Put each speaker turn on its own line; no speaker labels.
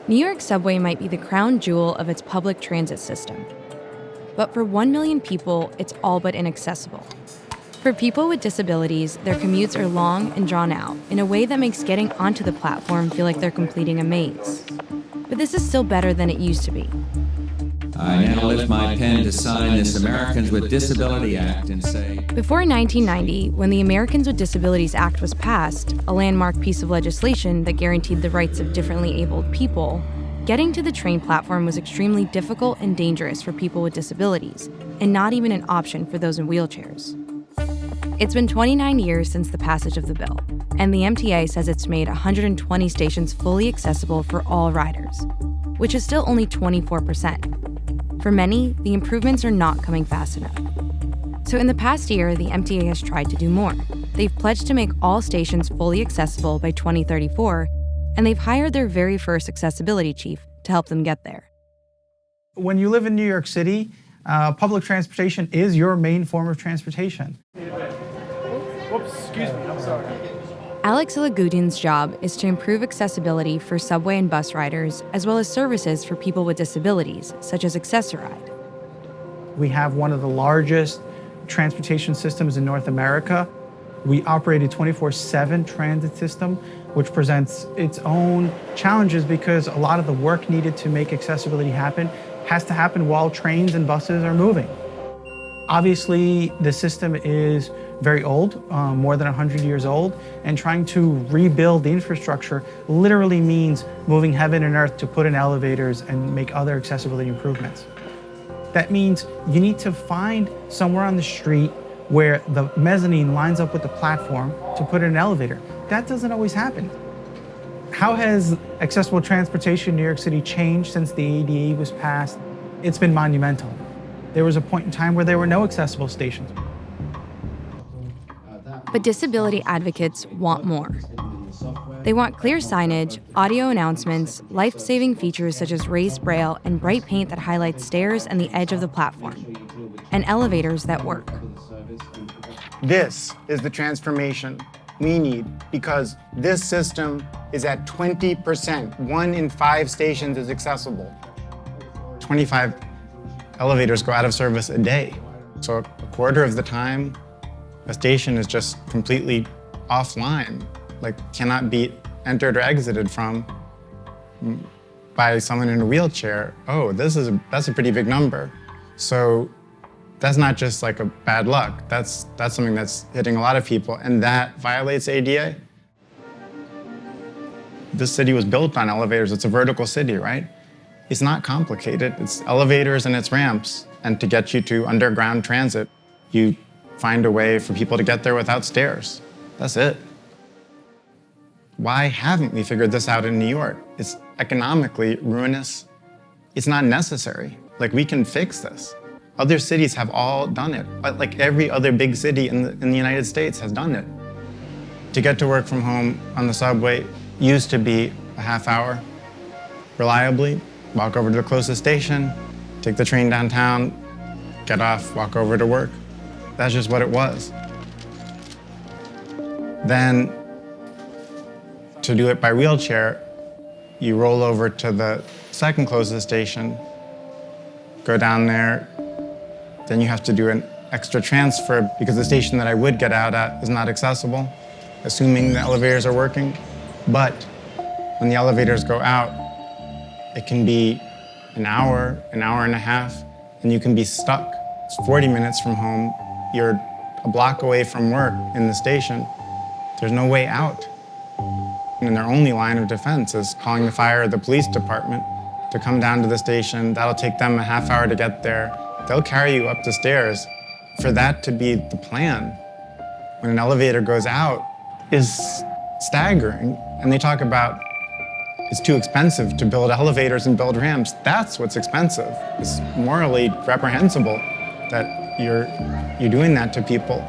New York subway might be the crown jewel of its public transit system. But for 1 million people, it's all but inaccessible. For people with disabilities, their commutes are long and drawn out in a way that makes getting onto the platform feel like they're completing a maze. But this is still better than it used to be.
I now lift my pen to sign this Americans with Disability Act and say...
Before 1990, when the Americans with Disabilities Act was passed, a landmark piece of legislation that guaranteed the rights of differently abled people, getting to the train platform was extremely difficult and dangerous for people with disabilities, and not even an option for those in wheelchairs. It's been 29 years since the passage of the bill, and the MTA says it's made 120 stations fully accessible for all riders, which is still only 24%. For many, the improvements are not coming fast enough. So in the past year, the MTA has tried to do more. They've pledged to make all stations fully accessible by 2034, and they've hired their very first accessibility chief to help them get there.
When you live in New York City, public transportation is your main form of transportation.
Whoops, excuse me, I'm sorry.
Alex Alagoudin's job is to improve accessibility for subway and bus riders, as well as services for people with disabilities, such as Access-a-Ride.
We have one of the largest transportation systems in North America. We operate a 24/7 transit system, which presents its own challenges because a lot of the work needed to make accessibility happen has to happen while trains and buses are moving. Obviously, the system is very old, more than 100 years old, and trying to rebuild the infrastructure literally means moving heaven and earth to put in elevators and make other accessibility improvements. That means you need to find somewhere on the street where the mezzanine lines up with the platform to put in an elevator. That doesn't always happen. How has accessible transportation in New York City changed since the ADA was passed? It's been monumental. There was a point in time where there were no accessible stations.
But disability advocates want more. They want clear signage, audio announcements, life-saving features such as raised braille and bright paint that highlights stairs and the edge of the platform, and elevators that work.
This is the transformation we need because this system is at 20%. 1 in 5 stations is accessible. 25 elevators go out of service a day. So a quarter of the time, a station is just completely offline, like cannot be entered or exited from by someone in a wheelchair. Oh, that's a pretty big number. So that's not just like a bad luck. That's something that's hitting a lot of people, and that violates ADA. This city was built on elevators. It's a vertical city, right? It's not complicated. It's elevators and it's ramps. And to get you to underground transit, you find a way for people to get there without stairs. That's it. Why haven't we figured this out in New York? It's economically ruinous. It's not necessary. Like, we can fix this. Other cities have all done it. Like every other big city in the United States has done it. To get to work from home on the subway used to be a half hour, reliably. Walk over to the closest station, take the train downtown, get off, walk over to work. That's just what it was. Then, to do it by wheelchair, you roll over to the second closest station, go down there, then you have to do an extra transfer because the station that I would get out at is not accessible, assuming the elevators are working. But when the elevators go out, it can be an hour and a half, and you can be stuck. It's 40 minutes from home. You're a block away from work in the station. There's no way out. And their only line of defense is calling the fire or the police department to come down to the station. That'll take them a half hour to get there. They'll carry you up the stairs. For that to be the plan, when an elevator goes out, is staggering. And they talk about it's too expensive to build elevators and build ramps. That's what's expensive. It's morally reprehensible that you're doing that to people.